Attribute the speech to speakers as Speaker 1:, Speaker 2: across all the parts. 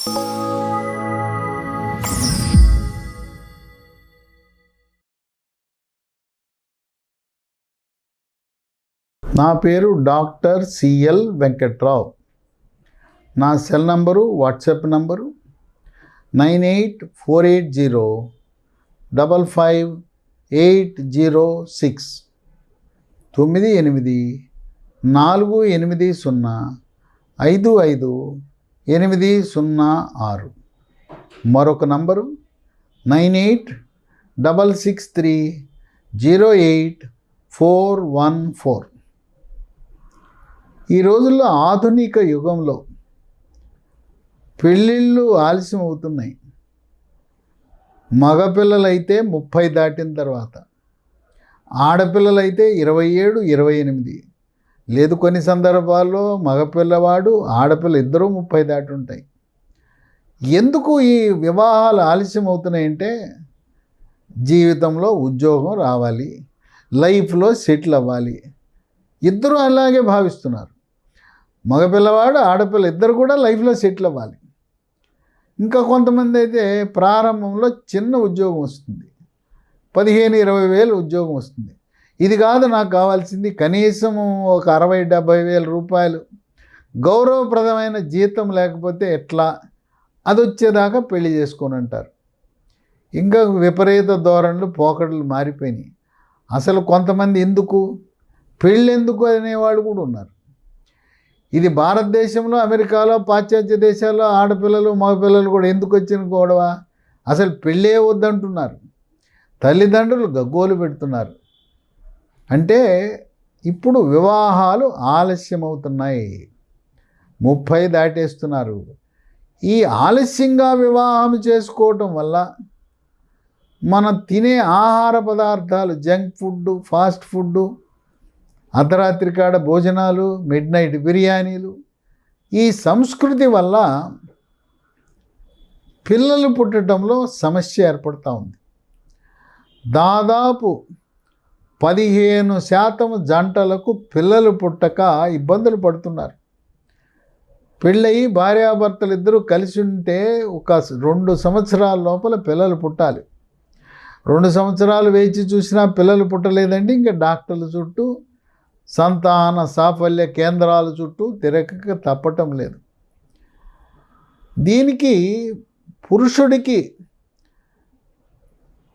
Speaker 1: నా పేరు doctor CL Venkatrao. నా సెల్ నంబరు, వాట్సాప్ నంబరు 9848055806 9848055806. మరొక నంబరు 9866308414. ఈ రోజుల్లో ఆధునిక యుగంలో పెళ్ళిళ్ళు ఆలస్యం అవుతున్నాయి. మగపిల్లలైతే 30 దాటిన తర్వాత, ఆడపిల్లలైతే 27, 28. లేదు, కొన్ని సందర్భాల్లో మగపిల్లవాడు ఆడపిల్ల ఇద్దరూ 30 దాటి ఉంటాయి. ఎందుకు ఈ వివాహాలు ఆలస్యం అవుతున్నాయంటే, జీవితంలో ఉద్యోగం రావాలి, లైఫ్లో సెటిల్ అవ్వాలి. ఇద్దరు అలాగే భావిస్తున్నారు. మగపిల్లవాడు ఆడపిల్ల ఇద్దరు కూడా లైఫ్లో సెటిల్ అవ్వాలి. ఇంకా కొంతమంది అయితే ప్రారంభంలో చిన్న ఉద్యోగం వస్తుంది, 15-20 వేలు ఉద్యోగం వస్తుంది. ఇది కాదు నాకు కావాల్సింది, కనీసం ఒక 60-70 వేల రూపాయలు గౌరవప్రదమైన జీతం లేకపోతే ఎట్లా, అది వచ్చేదాకా పెళ్లి చేసుకొని అంటారు. ఇంకా విపరీత ధోరణులు, పోకడలు మారిపోయినాయి. అసలు కొంతమంది పెళ్ళెందుకు అనేవాళ్ళు కూడా ఉన్నారు. ఇది భారతదేశంలో, అమెరికాలో, పాశ్చాత్య దేశాల్లో ఆడపిల్లలు మగపిల్లలు కూడా ఎందుకు వచ్చిన గొడవ? అసలు పెళ్ళే వద్దంటున్నారు. తల్లిదండ్రులు గగ్గోలు పెడుతున్నారు. అంటే ఇప్పుడు వివాహాలు ఆలస్యం అవుతున్నాయి, 30 దాటేస్తున్నారు. ఈ ఆలస్యంగా వివాహం చేసుకోవటం వల్ల మనం తినే ఆహార పదార్థాలు, జంక్ ఫుడ్, ఫాస్ట్ ఫుడ్, అర్ధరాత్రి కాడ భోజనాలు, మిడ్ నైట్ బిర్యానీలు, ఈ సంస్కృతి వల్ల పిల్లలు పుట్టడంలో సమస్య ఏర్పడుతూ ఉంది. దాదాపు 15% జంటలకు పిల్లలు పుట్టక ఇబ్బందులు పడుతున్నారు. పెళ్ళయి భార్యాభర్తలు ఇద్దరూ కలిసి ఉంటే ఒక 2 సంవత్సరాల లోపల పిల్లలు పుట్టాలి. 2 సంవత్సరాలు వేచి చూసినా పిల్లలు పుట్టలేదండి, ఇంకా డాక్టర్ల చుట్టూ, సంతాన సాఫల్య కేంద్రాల చుట్టూ తిరగక తప్పటం లేదు. దీనికి పురుషుడికి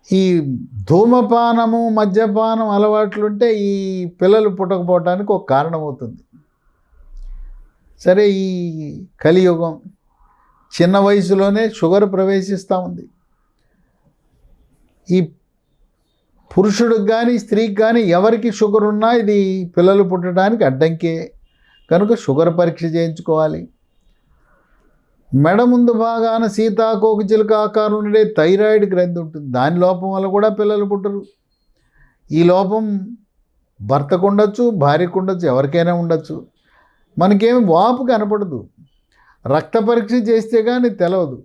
Speaker 1: ఈ ధూమపానము, మద్యపానం అలవాట్లుంటే ఈ పిల్లలు పుట్టకపోవటానికి ఒక కారణమవుతుంది. సరే, ఈ కలియుగం చిన్న వయసులోనే షుగర్ ప్రవేశిస్తూ ఉంది. ఈ పురుషుడికి కానీ స్త్రీకి కానీ ఎవరికి షుగర్ ఉన్నా ఇది పిల్లలు పుట్టడానికి అడ్డంకే. కనుక షుగర్ పరీక్ష చేయించుకోవాలి. మెడ ముందు భాగాన సీతాకోకచిలుక ఆకారం ఉండే థైరాయిడ్ గ్రంథి ఉంటుంది. దాని లోపం వల్ల కూడా పిల్లలు పుట్టరు. ఈ లోపం భర్తకు ఉండొచ్చు, భార్యకు ఉండొచ్చు, ఎవరికైనా ఉండొచ్చు. మనకేమి వాపు కనపడదు, రక్త పరీక్ష చేస్తే కానీ తెలవదు.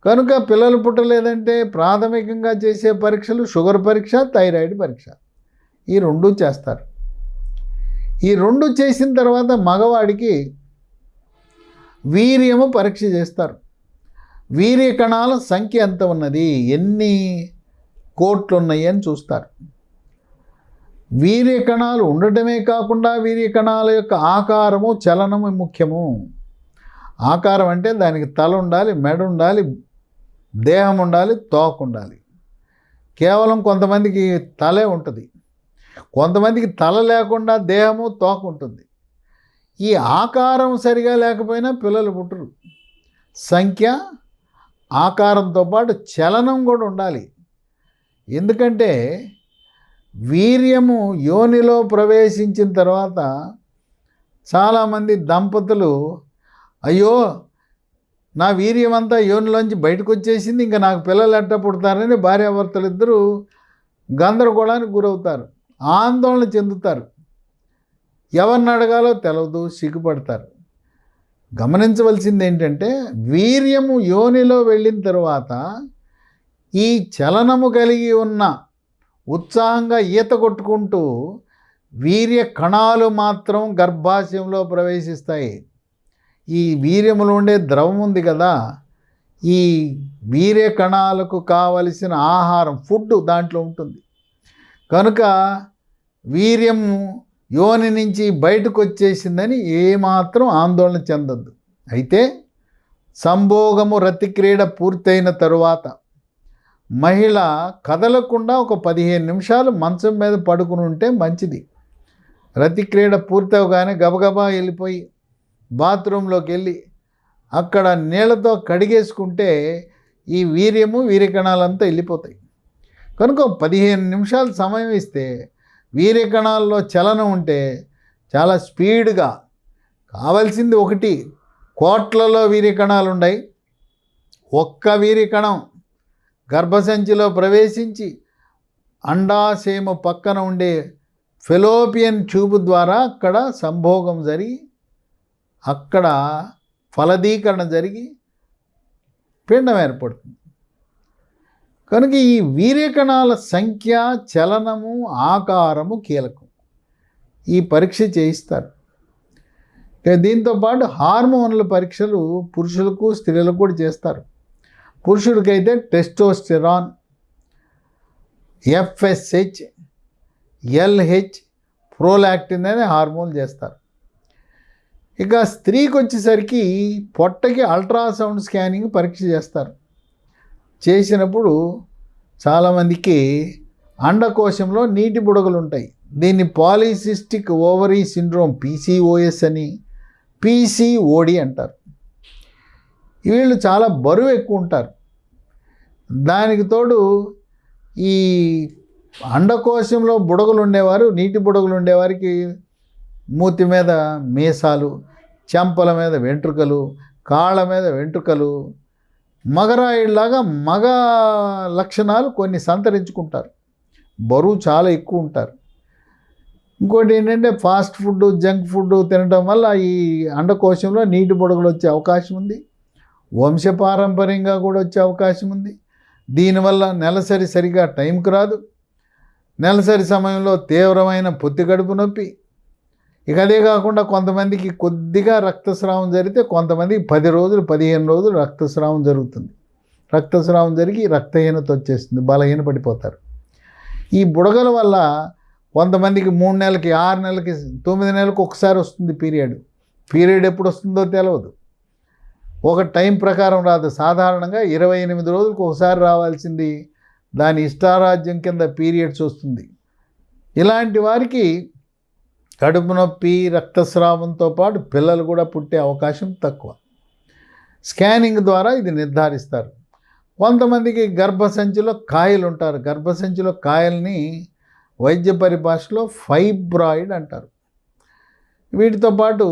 Speaker 1: కనుక పిల్లలు పుట్టలేదంటే ప్రాథమికంగా చేసే పరీక్షలు షుగర్ పరీక్ష, థైరాయిడ్ పరీక్ష, ఈ 2 చేస్తారు. ఈ 2 చేసిన తర్వాత మగవాడికి వీర్యము పరీక్ష చేస్తారు. వీర్య కణాల సంఖ్య ఎంత ఉన్నది, ఎన్ని కోట్లు ఉన్నాయి అని చూస్తారు. వీర్య కణాలు ఉండటమే కాకుండా వీర్య కణాల యొక్క ఆకారము, చలనము ముఖ్యము. ఆకారం అంటే దానికి తల ఉండాలి, మెడ ఉండాలి, దేహం ఉండాలి, తోక ఉండాలి. కేవలం కొంతమందికి తలే ఉంటుంది, కొంతమందికి తల లేకుండా దేహము, తోక ఉంటుంది. ఈ ఆకారం సరిగా లేకపోయినా పిల్లలు పుట్టరు. సంఖ్య, ఆకారంతో పాటు చలనం కూడా ఉండాలి. ఎందుకంటే వీర్యము యోనిలో ప్రవేశించిన తర్వాత చాలామంది దంపతులు, అయ్యో నా వీర్యం అంతా యోనిలోంచి బయటకు వచ్చేసింది, ఇంకా నాకు పిల్లలు ఎట్ట పుడతారని భార్యాభర్తలు ఇద్దరూ గందరగోళానికి గురవుతారు, ఆందోళన చెందుతారు. ఎవరిని అడగాలో తెలవదు, సిగ్గుపడతారు. గమనించవలసింది ఏంటంటే, వీర్యము యోనిలో వెళ్ళిన తర్వాత ఈ చలనము కలిగి ఉన్న, ఉత్సాహంగా ఈత కొట్టుకుంటూ వీర్య కణాలు మాత్రం గర్భాశయంలో ప్రవేశిస్తాయి. ఈ వీర్యములో ఉండే ద్రవం ఉంది కదా, ఈ వీర్య కణాలకు కావలసిన ఆహారం ఫుడ్ దాంట్లో ఉంటుంది. కనుక వీర్యము యోని నుంచి బయటకు వచ్చేసిందని ఏమాత్రం ఆందోళన చెందొద్దు. అయితే సంభోగము రతిక్రీడ పూర్తయిన తరువాత మహిళ కదలకుండా ఒక 15 నిమిషాలు మంచం మీద పడుకుని ఉంటే మంచిది. రతిక్రీడ పూర్తవగానే గబగబా వెళ్ళిపోయి బాత్రూంలోకి వెళ్ళి అక్కడ నీళ్ళతో కడిగేసుకుంటే ఈ వీర్యకణాలంతా వెళ్ళిపోతాయి. కనుక 15 నిమిషాలు సమయం ఇస్తే వీర్యకణాల్లో చలనం ఉంటే చాలా స్పీడ్గా, కావాల్సింది ఒకటి, కోట్లలో వీర్యకణాలు ఉన్నాయి. ఒక్క వీర్యకణం గర్భసంచిలో ప్రవేశించి అండాశయము పక్కన ఉండే ఫెలోపియన్ ట్యూబ్ ద్వారా అక్కడ సంభోగం జరిగి అక్కడ ఫలదీకరణ జరిగి పిండం ఏర్పడుతుంది. కనుక ఈ వీర్యకణాల సంఖ్య, చలనము, ఆకారము కీలకం. ఈ పరీక్ష చేయిస్తారు. దీంతోపాటు హార్మోన్ల పరీక్షలు పురుషులకు స్త్రీలకు కూడా చేస్తారు. పురుషుడికైతే టెస్టోస్టెరాన్, FSH, LH, ప్రోలాక్టిన్ అనే హార్మోన్ చేస్తారు. ఇక స్త్రీకి వచ్చేసరికి పొట్టకి అల్ట్రాసౌండ్ స్కానింగ్ పరీక్ష చేస్తారు. చేసినప్పుడు చాలామందికి అండకోశంలో నీటి బుడగలు ఉంటాయి. దీన్ని పాలిసిస్టిక్ ఓవరీ సిండ్రోమ్, PCOS అని, PCOD అంటారు. వీళ్ళు చాలా బరువు ఎక్కువ ఉంటారు. దానికి తోడు ఈ అండకోశంలో బుడగలు ఉండేవారు, నీటి బుడగలు ఉండేవారికి మూతి మీద మీసాలు, చెంపల మీద వెంట్రుకలు, కాళ్ళ మీద వెంట్రుకలు, మగరాయిలాగా మగ లక్షణాలు కొన్ని సంతరించుకుంటారు. బరువు చాలా ఎక్కువ ఉంటారు. ఇంకోటి ఏంటంటే ఫాస్ట్ ఫుడ్, జంక్ ఫుడ్ తినడం వల్ల ఈ అండకోశంలో నీటి బుడగలు వచ్చే అవకాశం ఉంది. వంశపారంపర్యంగా కూడా వచ్చే అవకాశం ఉంది. దీనివల్ల నెలసరి సరిగా టైంకి రాదు. నెలసరి సమయంలో తీవ్రమైన పొత్తికడుపు నొప్పి. ఇక అదే కాకుండా కొంతమందికి కొద్దిగా రక్తస్రావం జరిగితే కొంతమందికి 10 రోజులు 15 రోజులు రక్తస్రావం జరుగుతుంది. రక్తస్రావం జరిగి రక్తహీనత వచ్చేస్తుంది, బలహీన పడిపోతారు. ఈ బుడగల వల్ల కొంతమందికి 3 నెలలకి, 6 నెలలకి, 9 నెలలకు ఒకసారి వస్తుంది పీరియడ్ ఎప్పుడు వస్తుందో తెలియదు. ఒక టైం ప్రకారం రాదు. సాధారణంగా 28 రోజులకు ఒకసారి రావాల్సింది దాని ఇష్టారాజ్యం కింద పీరియడ్స్ వస్తుంది. ఇలాంటి వారికి కడుపు నొప్పి, రక్తస్రావంతో పాటు పిల్లలు కూడా పుట్టే అవకాశం తక్కువ. స్కానింగ్ ద్వారా ఇది నిర్ధారిస్తారు. కొంతమందికి గర్భసంచిలో కాయలు ఉంటారు. గర్భసంచిలో కాయల్ని వైద్య పరిభాషలో ఫైబ్రాయిడ్ అంటారు. వీటితో పాటు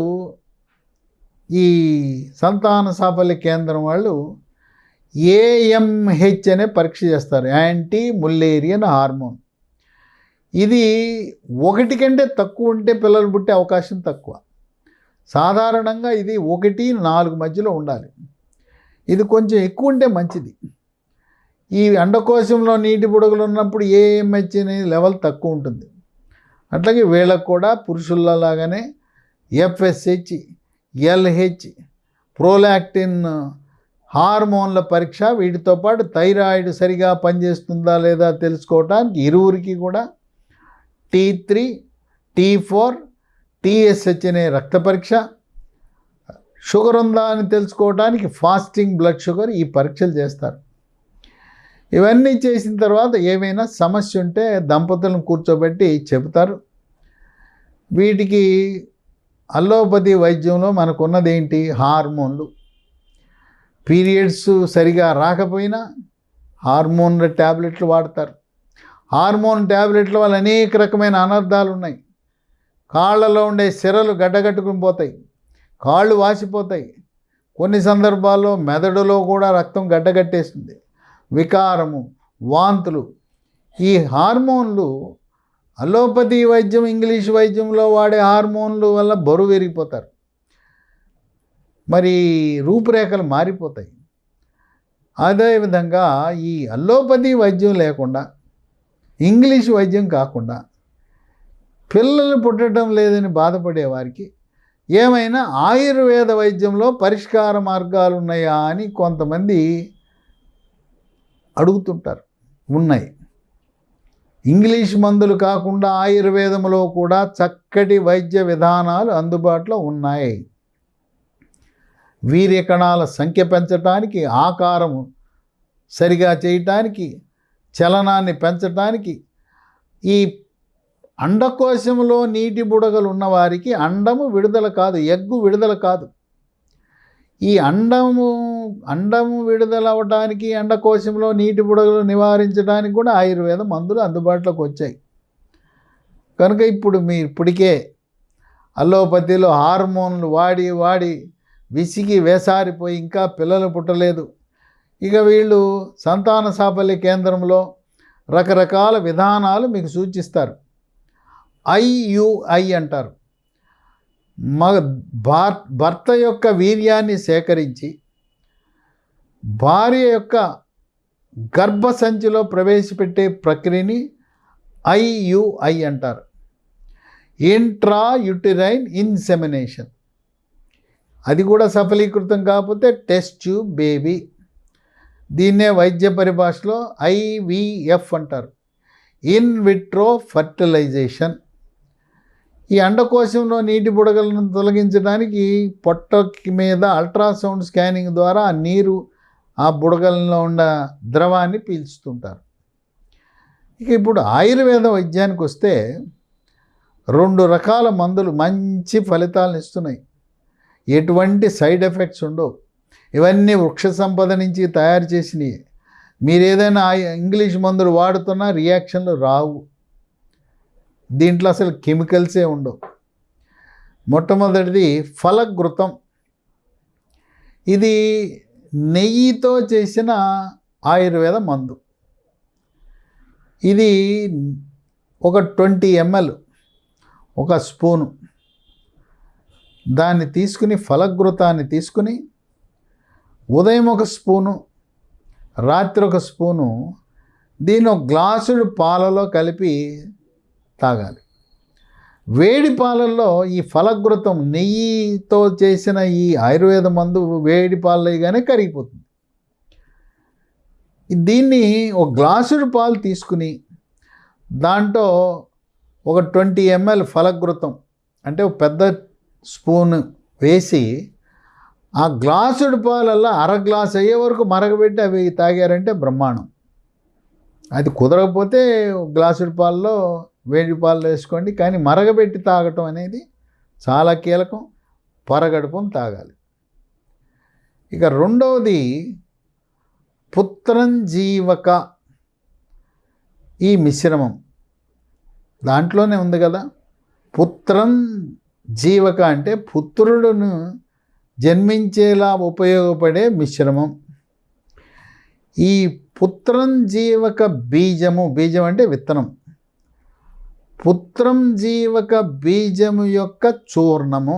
Speaker 1: ఈ సంతాన సాఫల్య కేంద్రం వాళ్ళు AMH అనే పరీక్ష చేస్తారు, యాంటీ ముల్లేరియన్ హార్మోన్. ఇది 1 కంటే తక్కువ ఉంటే పిల్లలు పుట్టే అవకాశం తక్కువ. సాధారణంగా ఇది 1-4 మధ్యలో ఉండాలి. ఇది కొంచెం ఎక్కువ ఉంటే మంచిది. ఈ అండకోశంలో నీటి బుడగలు ఉన్నప్పుడు AMH అనే లెవెల్ తక్కువ ఉంటుంది. అట్లాగే వీళ్ళకు కూడా పురుషులలాగానే FSH, LH, ప్రోలాక్టిన్ హార్మోన్ల పరీక్ష, వీటితో పాటు థైరాయిడ్ సరిగా పనిచేస్తుందా లేదా తెలుసుకోవటానికి ఇరువురికి కూడా T3, T4, TSH అనే రక్త పరీక్ష, షుగర్ ఉందా అని తెలుసుకోవడానికి ఫాస్టింగ్ బ్లడ్ షుగర్, ఈ పరీక్షలు చేస్తారు. ఇవన్నీ చేసిన తర్వాత ఏమైనా సమస్య ఉంటే దంపతులను కూర్చోబెట్టి చెబుతారు. వీటికి అల్లోపతి వైద్యంలో మనకున్నది ఏంటి? హార్మోన్లు. పీరియడ్స్ సరిగా రాకపోయినా హార్మోన్ల ట్యాబ్లెట్లు వాడతారు. హార్మోన్ ట్యాబ్లెట్ల వల్ల అనేక రకమైన అనర్థాలు ఉన్నాయి. కాళ్ళలో ఉండే సిరలు గడ్డగట్టుకుని పోతాయి, కాళ్ళు వాసిపోతాయి. కొన్ని సందర్భాల్లో మెదడులో కూడా రక్తం గడ్డగట్టేస్తుంది, వికారము, వాంతులు. ఈ హార్మోన్లు అలోపతి వైద్యం, ఇంగ్లీష్ వైద్యంలో వాడే హార్మోన్ల వల్ల బరువు పెరిగిపోతారు, మరి రూపురేఖలు మారిపోతాయి. అదేవిధంగా ఈ అల్లోపతి వైద్యం లేకుండా, ఇంగ్లీష్ వైద్యం కాకుండా పిల్లలు పుట్టడం లేదని బాధపడే వారికి ఏమైనా ఆయుర్వేద వైద్యంలో పరిష్కార మార్గాలు ఉన్నాయా అని కొంతమంది అడుగుతుంటారు. ఉన్నాయి. ఇంగ్లీష్ మందులు కాకుండా ఆయుర్వేదంలో కూడా చక్కటి వైద్య విధానాలు అందుబాటులో ఉన్నాయి. వీర్యకణాల సంఖ్య పెంచడానికి, ఆకారము సరిగా చేయటానికి, చలనాన్ని పెంచటానికి, ఈ అండకోశంలో నీటి బుడగలు ఉన్నవారికి అండము విడుదల కాదు, ఎగ్గు విడుదల కాదు. ఈ అండము విడుదల అవ్వడానికి, అండకోశంలో నీటి బుడగలు నివారించడానికి కూడా ఆయుర్వేద మందులు అందుబాటులోకి వచ్చాయి. కనుక ఇప్పుడు మీరు ఇప్పటికే అల్లోపతిలో హార్మోన్లు వాడి విసిగి వేసారిపోయి ఇంకా పిల్లలు పుట్టలేదు. ఇక వీళ్ళు సంతాన సాఫల్య కేంద్రంలో రకరకాల విధానాలు మీకు సూచిస్తారు. IUI అంటారు. భర్త యొక్క వీర్యాన్ని సేకరించి భార్య యొక్క గర్భసంచిలో ప్రవేశపెట్టే ప్రక్రియని IUI అంటారు. ఇంట్రాయుటరైన్ ఇన్సెమినేషన్. అది కూడా సఫలీకృతం కాకపోతే టెస్ట్ ట్యూబ్ బేబీ. దీన్నే వైద్య పరిభాషలో IVF అంటారు. In vitro fertilisation. ఈ అండకోశంలో నీటి బుడగలను తొలగించడానికి పొట్ట మీద అల్ట్రాసౌండ్ స్కానింగ్ ద్వారా ఆ నీరు ఆ బుడగలలో ఉన్న ద్రవాన్ని పీల్చుతుంటారు. ఇక ఇప్పుడు ఆయుర్వేద వైద్యానికి వస్తే 2 రకాల మందులు మంచి ఫలితాలను ఇస్తున్నాయి. ఎటువంటి సైడ్ ఎఫెక్ట్స్ ఉండవు. ఇవన్నీ వృక్ష సంపద నుంచి తయారు చేసినవి. మీరు ఏదైనా ఇంగ్లీష్ మందులు వాడుతున్నా రియాక్షన్లు రావు. దీంట్లో అసలు కెమికల్సే ఉండవు. మొట్టమొదటిది ఫలఘృతం. ఇది నెయ్యితో చేసిన ఆయుర్వేద మందు. ఇది ఒక 20 ml, ఒక స్పూను దాన్ని తీసుకుని, ఫలఘృతాన్ని తీసుకుని ఉదయం ఒక స్పూను, రాత్రి ఒక స్పూను దీన్ని ఒక గ్లాసుడు పాలలో కలిపి తాగాలి. వేడి పాలల్లో ఈ ఫలఘృతం నెయ్యితో చేసిన ఈ ఆయుర్వేద మందు వేడి పాలలోగానే కరిగిపోతుంది. దీన్ని ఒక గ్లాసుడు పాలు తీసుకుని దాంట్లో ఒక 20 ml ఫలఘృతం అంటే ఒక పెద్ద స్పూన్ వేసి ఆ గ్లాసుడు పాలల్లో అరగ్లాస్ అయ్యే వరకు మరగబెట్టి అవి తాగారంటే బ్రహ్మాండం. అది కుదరకపోతే గ్లాసుడు పాలలో వేడి పాలు వేసుకోండి. కానీ మరగబెట్టి తాగటం అనేది చాలా కీలకం. పరగడుపును తాగాలి. ఇక రెండవది పుత్రంజీవక. ఈ మిశ్రమం దాంట్లోనే ఉంది కదా. పుత్రం జీవక అంటే పుత్రుడును జన్మించేలా ఉపయోగపడే మిశ్రమం. ఈ పుత్రంజీవక బీజము, బీజం అంటే విత్తనం, పుత్రంజీవక బీజము యొక్క చూర్ణము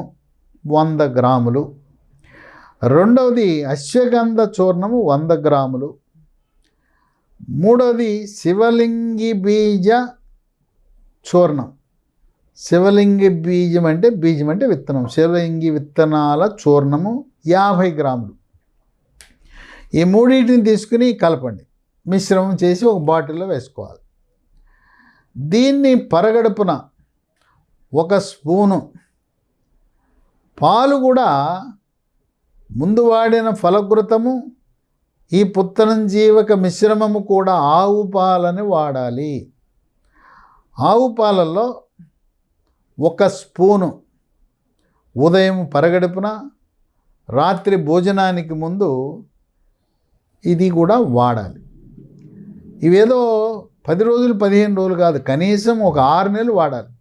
Speaker 1: 100 గ్రాములు. రెండవది అశ్వగంధ చూర్ణము 100 గ్రాములు. మూడవది శివలింగి బీజ చూర్ణం. శివలింగి బీజం అంటే విత్తనం. శివలింగి విత్తనాల చూర్ణము 50 గ్రాములు. ఈ మూడింటిని తీసుకుని కలపండి. మిశ్రమం చేసి ఒక బాటిల్లో వేసుకోవాలి. దీన్ని పరగడుపున ఒక స్పూను పాలు కూడా ముందు వాడిన ఫలఘృతము, ఈ పుత్రంజీవక మిశ్రమము కూడా ఆవు పాలని వాడాలి. ఆవు పాలల్లో ఒక స్పూను ఉదయం పరగడుపున, రాత్రి భోజనానికి ముందు ఇది కూడా వాడాలి. ఇవేదో 10 రోజులు 15 రోజులు కాదు, కనీసం ఒక 6 నెలలు వాడాలి.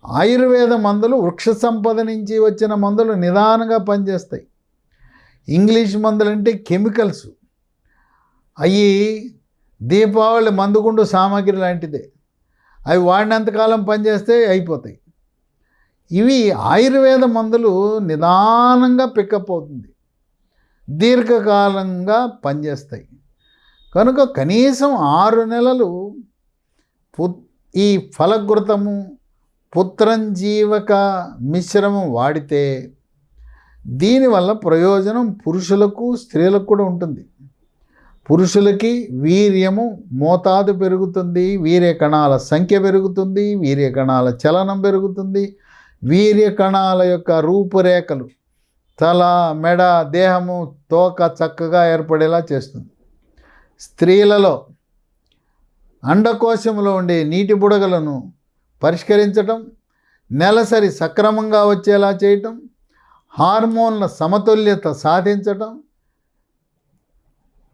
Speaker 1: ఆయుర్వేద మందులు వృక్ష సంపద నుంచి వచ్చిన మందులు నిదానంగా పనిచేస్తాయి. ఇంగ్లీష్ మందులు అంటే కెమికల్స్. అవి దీపావళి మందుగుండు సామాగ్రి లాంటిదే. అవి వాడినంతకాలం పనిచేస్తే అయిపోతాయి. ఇవి ఆయుర్వేద మందులు నిదానంగా పికప్ అవుతుంది, దీర్ఘకాలంగా పనిచేస్తాయి. కనుక కనీసం 6 నెలలు ఈ ఫలఘృతము, పుత్రంజీవక మిశ్రమం వాడితే దీనివల్ల ప్రయోజనం పురుషులకు స్త్రీలకు కూడా ఉంటుంది. పురుషులకి వీర్యము మోతాదు పెరుగుతుంది, వీర్య కణాల సంఖ్య పెరుగుతుంది, వీర్య కణాల చలనం పెరుగుతుంది, వీర్య కణాల యొక్క రూపురేఖలు తల, మెడ, దేహము, తోక చక్కగా ఏర్పడేలా చేస్తుంది. స్త్రీలలో అండకోశంలో ఉండే నీటి బుడగలను పరిష్కరించటం, నెలసరి సక్రమంగా వచ్చేలా చేయటం, హార్మోన్ల సమతుల్యత సాధించటం,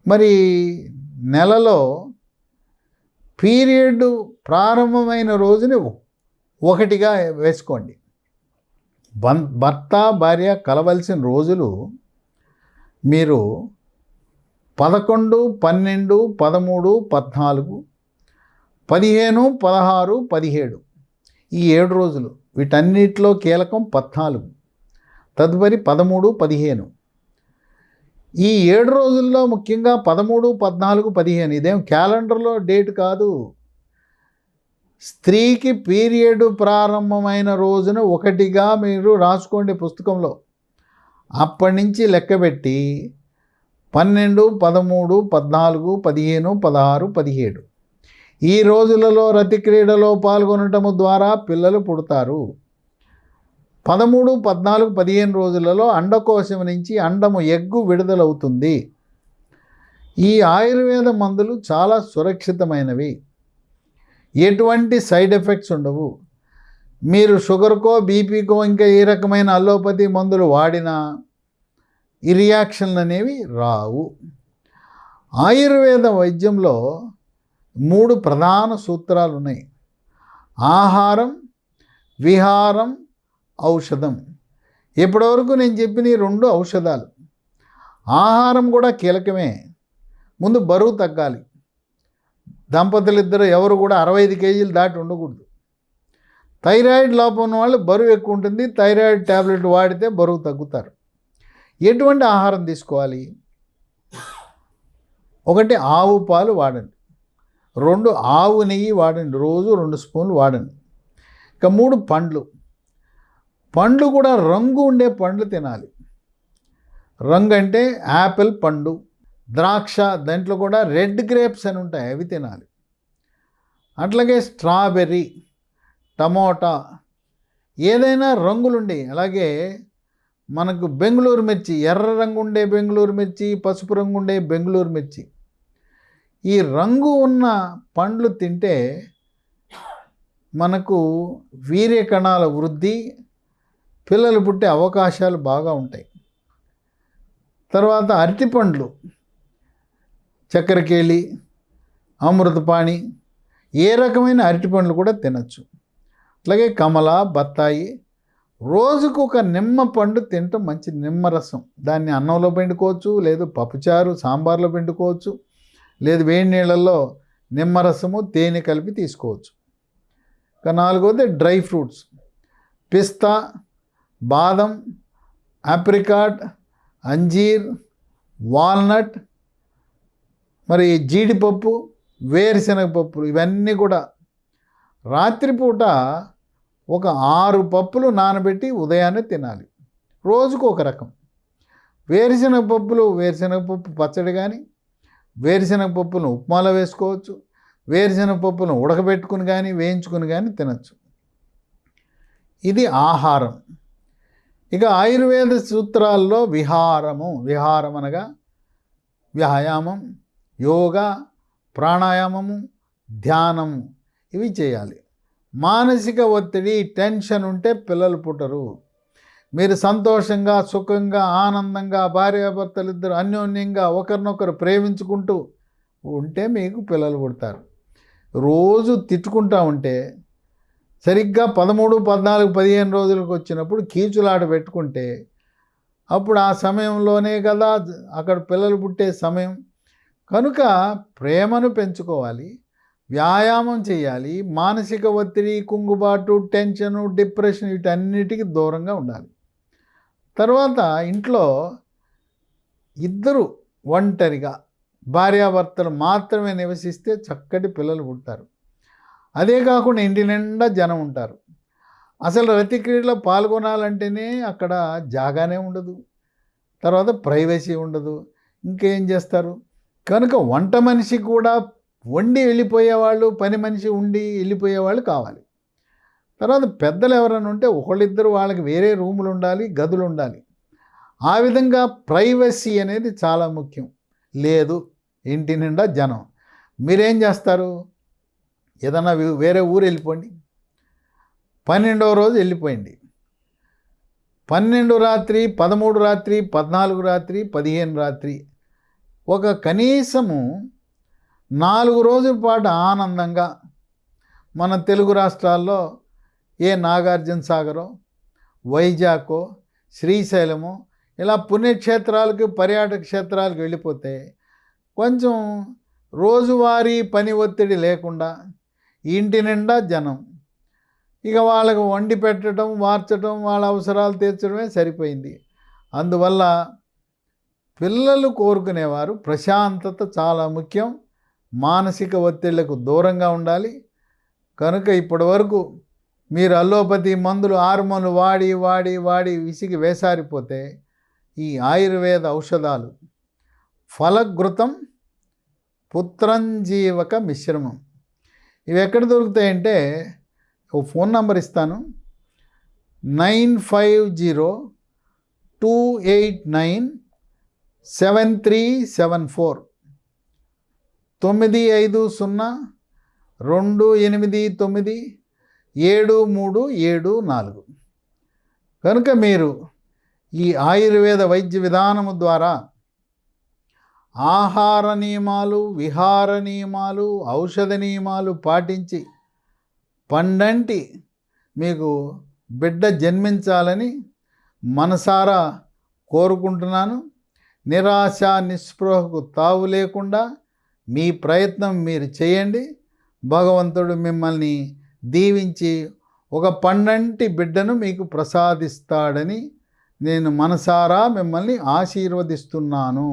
Speaker 1: మరి నెలలో పీరియడ్ ప్రారంభమైన రోజుని ఒకటిగా వేసుకోండి. భర్త భార్య కలవలసిన రోజులు మీరు 11, 12, 13, 14, 15, 16, 17 ఈ 7 రోజులు. వీటన్నిటిలో కీలకం 14, తదుపరి 13, 15. ఈ 7 రోజుల్లో ముఖ్యంగా 13, 14, 15 ఇదేం క్యాలెండర్లో డేట్ కాదు. స్త్రీకి పీరియడ్ ప్రారంభమైన రోజున ఒకటిగా మీరు రాసుకోండి పుస్తకంలో. అప్పటి నుంచి లెక్కబెట్టి 12, 13, 14, 15, 16, 17 ఈ రోజులలో రతి క్రీడలో పాల్గొనటము ద్వారా పిల్లలు పుడతారు. 13, 14, 15 రోజులలో అండకోశం నుంచి అండము ఎగ్గు విడుదలవుతుంది. ఈ ఆయుర్వేద మందులు చాలా సురక్షితమైనవి, ఎటువంటి సైడ్ ఎఫెక్ట్స్ ఉండవు. మీరు షుగర్కో బీపీకో ఇంకా ఏ రకమైన అల్లోపతి మందులు వాడినా ఈ రియాక్షన్లు అనేవి రావు. ఆయుర్వేద వైద్యంలో 3 ప్రధాన సూత్రాలు ఉన్నాయి: ఆహారం, విహారం, ఔషధం. ఇప్పటివరకు నేను చెప్పిన 2 ఔషధాలు. ఆహారం కూడా కీలకమే. ముందు బరువు తగ్గాలి. దంపతులిద్దరు ఎవరు కూడా 65 కేజీలు దాటి ఉండకూడదు. థైరాయిడ్ లోపం ఉన్న వాళ్ళు బరువు ఎక్కువ ఉంటుంది, థైరాయిడ్ ట్యాబ్లెట్ వాడితే బరువు తగ్గుతారు. ఎటువంటి ఆహారం తీసుకోవాలి? 1 ఆవు పాలు వాడండి, 2 ఆవు నెయ్యి వాడండి, రోజు 2 స్పూన్లు వాడండి. ఇక 3 పండ్లు. పండ్లు కూడా రంగు ఉండే పండ్లు తినాలి. రంగు అంటే యాపిల్ పండు, ద్రాక్ష, దాంట్లో కూడా రెడ్ గ్రేప్స్ అని ఉంటాయి, అవి తినాలి. అట్లాగే స్ట్రాబెర్రీ, టమోటా, ఏదైనా రంగులుండి. అలాగే మనకు బెంగళూరు మిర్చి, ఎర్ర రంగు ఉండే బెంగళూరు మిర్చి, పసుపు రంగు ఉండే బెంగళూరు మిర్చి, ఈ రంగు ఉన్న పండ్లు తింటే మనకు వీర్య కణాల వృద్ధి, పిల్లలు పుట్టే అవకాశాలు బాగా ఉంటాయి. తర్వాత అరటిపండ్లు, చక్కెరకేళి, అమృతపాణి, ఏ రకమైన అరటిపండ్లు కూడా తినచ్చు. అట్లాగే కమల, బత్తాయి, రోజుకు 1 నిమ్మ పండు తినటం మంచి. నిమ్మరసం దాన్ని అన్నంలో పిండుకోవచ్చు, లేదు పప్పుచారు సాంబార్లో పిండుకోవచ్చు, లేదు వేడి నీళ్ళల్లో నిమ్మరసము తేనె కలిపి తీసుకోవచ్చు. ఇక 4వది డ్రై ఫ్రూట్స్: పిస్తా, బాదం, ఆప్రికాట్, అంజీర్, వాల్నట్, మరి జీడిపప్పు, వేరుశనగపప్పులు, ఇవన్నీ కూడా రాత్రిపూట 6 పప్పులు నానబెట్టి ఉదయాన్నే తినాలి. రోజుకు 1 రకం. వేరుశనగపప్పు పచ్చడి కానీ, వేరుశనగపప్పులను ఉప్మాలో వేసుకోవచ్చు, వేరుశనగపప్పులను ఉడకబెట్టుకుని కానీ వేయించుకుని కానీ తినచ్చు. ఇది ఆహారం. ఇక ఆయుర్వేద సూత్రాల్లో విహారం అనగా వ్యాయామం, యోగా, ప్రాణాయామము, ధ్యానము, ఇవి చేయాలి. మానసిక ఒత్తిడి, టెన్షన్ ఉంటే పిల్లలు పుట్టరు. మీరు సంతోషంగా, సుఖంగా, ఆనందంగా, భార్యాభర్తలు ఇద్దరు అన్యోన్యంగా ఒకరినొకరు ప్రేమించుకుంటూ ఉంటే మీకు పిల్లలు పుడతారు. రోజు తిట్టుకుంటూ ఉంటే సరిగ్గా 13, 14, 15 రోజులకు వచ్చినప్పుడు కీచులాట పెట్టుకుంటే అప్పుడు ఆ సమయంలోనే కదా అక్కడ పిల్లలు పుట్టే సమయం. కనుక ప్రేమను పెంచుకోవాలి, వ్యాయామం చేయాలి, మానసిక ఒత్తిడి, కుంగుబాటు, టెన్షను, డిప్రెషన్ వీటన్నిటికీ దూరంగా ఉండాలి. తర్వాత ఇంట్లో ఇద్దరు ఒంటరిగా భార్యాభర్తలు మాత్రమే నివసిస్తే చక్కటి పిల్లలు పుడతారు. అదే కాకుండా ఇంటి నిండా జనం ఉంటారు. అసలు రతి క్రీడలో పాల్గొనాలంటేనే అక్కడ జాగానే ఉండదు, తర్వాత ప్రైవసీ ఉండదు, ఇంకేం చేస్తారు. కనుక వంట మనిషి కూడా వండి వెళ్ళిపోయేవాళ్ళు, పని మనిషి ఉండి వెళ్ళిపోయేవాళ్ళు కావాలి. తర్వాత పెద్దలు ఎవరైనా ఉంటే ఒకళ్ళిద్దరు వాళ్ళకి వేరే రూములు ఉండాలి, గదులు ఉండాలి. ఆ విధంగా ప్రైవసీ అనేది చాలా ముఖ్యం. లేదు, ఇంటి నిండా జనం, మీరేం చేస్తారు? ఏదన్నా వేరే ఊరు వెళ్ళిపోండి, 12వ రోజు వెళ్ళిపోయింది, 12 రాత్రి, 13 రాత్రి, 14 రాత్రి, 15 రాత్రి, ఒక కనీసము 4 రోజుల పాటు ఆనందంగా మన తెలుగు రాష్ట్రాల్లో ఏ నాగార్జున సాగరో, వైజాగో, శ్రీశైలమో ఇలా పుణ్యక్షేత్రాలకు, పర్యాటక క్షేత్రాలకు వెళ్ళిపోతే కొంచెం రోజువారీ పని ఒత్తిడి లేకుండా ఇంటి నిండా జనం, ఇక వాళ్ళకు వండి పెట్టడం, మార్చడం, వాళ్ళ అవసరాలు తీర్చడమే సరిపోయింది. అందువల్ల పిల్లలు కోరుకునేవారు ప్రశాంతత చాలా ముఖ్యం, మానసిక ఒత్తిళ్లకు దూరంగా ఉండాలి. కనుక ఇప్పటి వరకు మీరు అల్లోపతి మందులు, హార్మోన్లు వాడి వాడి వాడి విసిగి వేసారిపోతే ఈ ఆయుర్వేద ఔషధాలు ఫలఘృతం పుత్రంజీవక మిశ్రమం ఇవి ఎక్కడ దొరుకుతాయంటే, ఓ ఫోన్ నంబర్ ఇస్తాను, 9502897374 9502897374. కనుక మీరు ఈ ఆయుర్వేద వైద్య విధానము ద్వారా ఆహార నియమాలు, విహార నియమాలు, ఔషధ నియమాలు పాటించి పండంటి మీకు బిడ్డ జన్మించాలని మనసారా కోరుకుంటున్నాను. నిరాశ నిస్పృహకు తావు లేకుండా మీ ప్రయత్నం మీరు చేయండి. భగవంతుడు మిమ్మల్ని దీవించి ఒక పండంటి బిడ్డను మీకు ప్రసాదిస్తాడని నేను మనసారా మిమ్మల్ని ఆశీర్వదిస్తున్నాను.